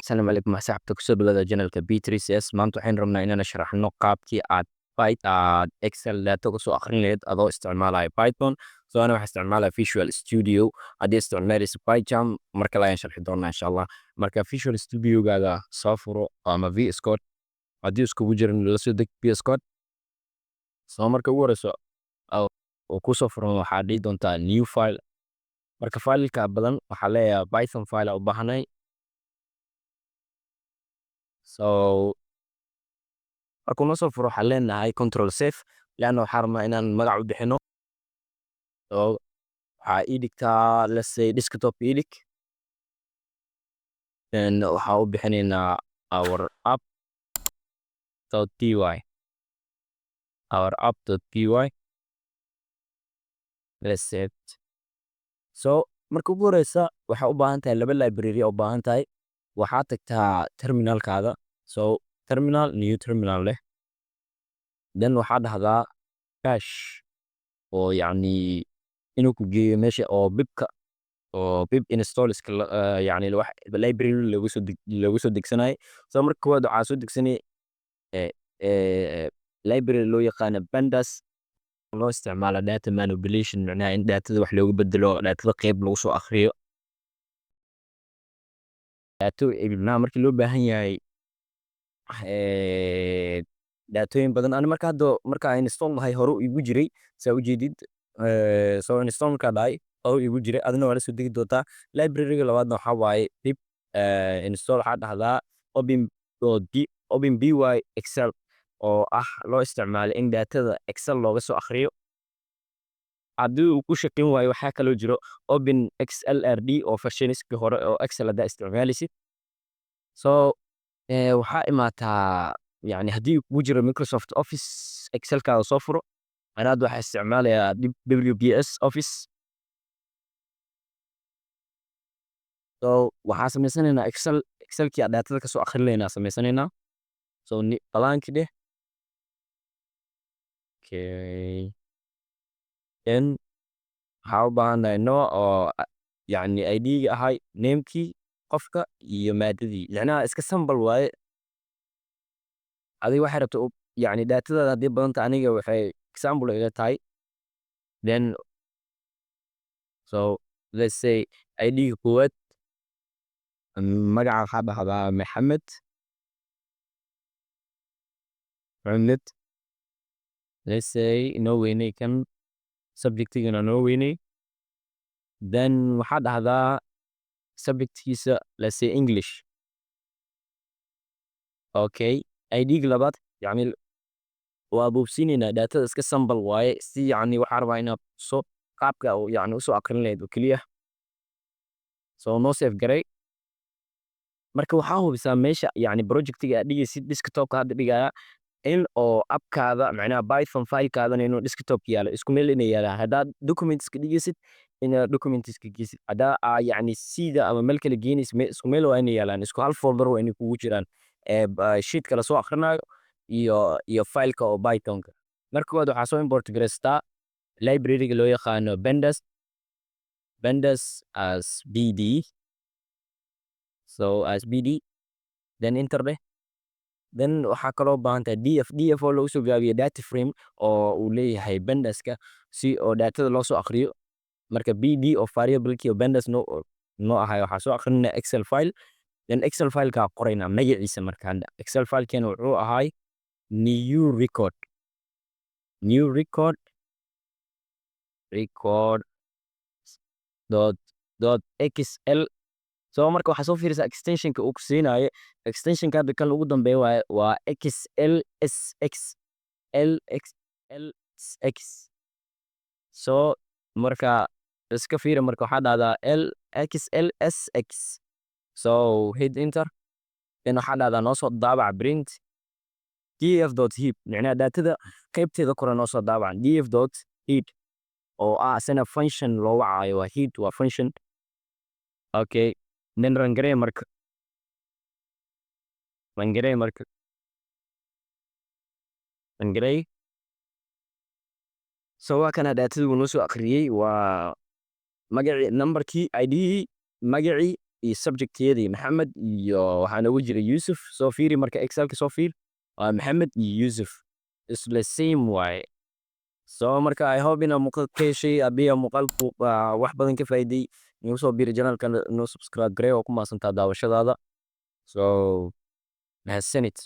السلام عليكم مع صاحبتك سبلة جنرالka B3CS maanta waxaan rabnaa inaan sharaxno qaabkii aad Excel data ku soo akhrin lahayd adoo isticmaalaya Python ana waxaan isticmaalaya Visual Studio haddii isticmaalaysa PyCharm marka la ayaan sharxi doonaa insha Allah marka Visual Studio gaaga soo furo ama VS Code haddii iskugu jirin la soo deg VS Code marka ugu horeyso oo ku soo furan waxaa dhici doontaa new file marka fileka badan waxaa leeyahay Python file u baahanay markuu noo soo furo waxaan leenahay control safe laana waxaan rabnaa inaan magac u bixino waxaa ii dhigtaa let's say desktop ii dhig then waxaa u bixinaynaa our app.py let's save marka ugu horeysa waxaa u baahan tahay laba library u baahan tahay waxaa tagtaa terminalkaada terminal new terminal leh then waxaa dhahdaa cache oo yacni inuu ku geeyo meesha oo bib installiska yacni library lagu soo degsanayo marka koowaad waxaa soo degsanay library loo yaqaano Pandas loo isticmaalo data manipulation macnaha in datada wax loogu bedelo datada qayb lagu soo akhriyo markii loo baahan yahay daatooyin badan ana marka install lahay hore igu jiray saa u jeedid install markaa dhahay hore igu jiray adina waa la soo degi doontaa library-ga labaadna waxaa waaye dib install waxaa dhahdaa openpyxl oo ah loo isticmaalo in datada Excel looga soo akhriyo haddii uu ku shaqayn waayo waxaa kaloo jiro openpyxl oo versionska hore oo Excel haddaa isticmaalaysid waxaa imaataa yani haddii kugu jiro Microsoft Office Excelkaada soo furo anaad waxaa isticmaalayaa WPS Office waxaa samaysanaynaa Excelkii aad datada ka soo akhrin lahaynaa samaysanaynaa balaankii dheh then waxaa u baahannahay nooc oo yani ID-ga ahay namekii qofka iyo maadadii macnaha iska sambal waaye adiga waxay rabto yani daatadaada haddii badanta aniga waxay example iga tahay then let's say ID-ga koowaad magaca waxaa dhahdaa Maxamed let's say inoo weynay kan subjectigana noo weynay then waxaa dhahdaa subjectkiisa let's say English okay ID-ga labaad yani waa buubsiinaynaa datada iska sambal waaye si yani waxaa rabaa inaad tuso qaabka yani usoo aqrin lahayd oo keliya noo save garay marka waxaa hubisaa meesha yani projectiga aad dhigaysid desktopka hadda dhigaya in oo appkaada macnaha Python filekaadana inuu desktop yaalo isku meel inay yaalaan haddaad documentska dhigaysid inaad documentska geysid haddaa yani sida ama meel kale geynaysid isku meel waa inay yaalaan isku hal folder waa inay kugu jiraan sheetka la soo akhrinayo iyo fileka oo Pythonka marka koowaad waxaa soo import garaystaa library-ga loo yaqaano Pandas as bd then enter dheh then waxaa kaloo baahantahay df oo lagu soo gaabiyo data frame oo uu leeyahay Pandaska si oo datada loo soo akhriyo marka bd oo variablekii oo Pandas noo ahay waxaa soo akhrinaa Excel file then Excel filekaa qoraynaa magaciisa marka hadda Excel filekeena wuxuu ahay new record .xl marka waxaa soo fiirisaa extensionka uu ku siinayo extensionka hadda kan ugu dambeeya waaye waa xlsx marka iska fiiri marka waxaa dhahdaa xlsx hit enter then waxaa dhahdaa noo soo daabac print df.heap macnaha datada qaybteeda kore noo soo daabacan df.heap oo asana function loo wacayo waa heap waa function okay then rangaree marka waa kana daatadii noo soo akhriyey waa magacii numberkii ID magacii iyo subjectiyadii maxamed iyo waxaa noogu jira yusuf soo fiiri marka excelka soo fiir waa maxamed iyo yusuf isla same waaye so marka I hope inaa muuqaal ka heshay abiya muuqaalku wax badan ka faa'iiday nagu soo biiri janaalka noo subscribe garee oo ku maasantaa daawashadaada so mahadsanid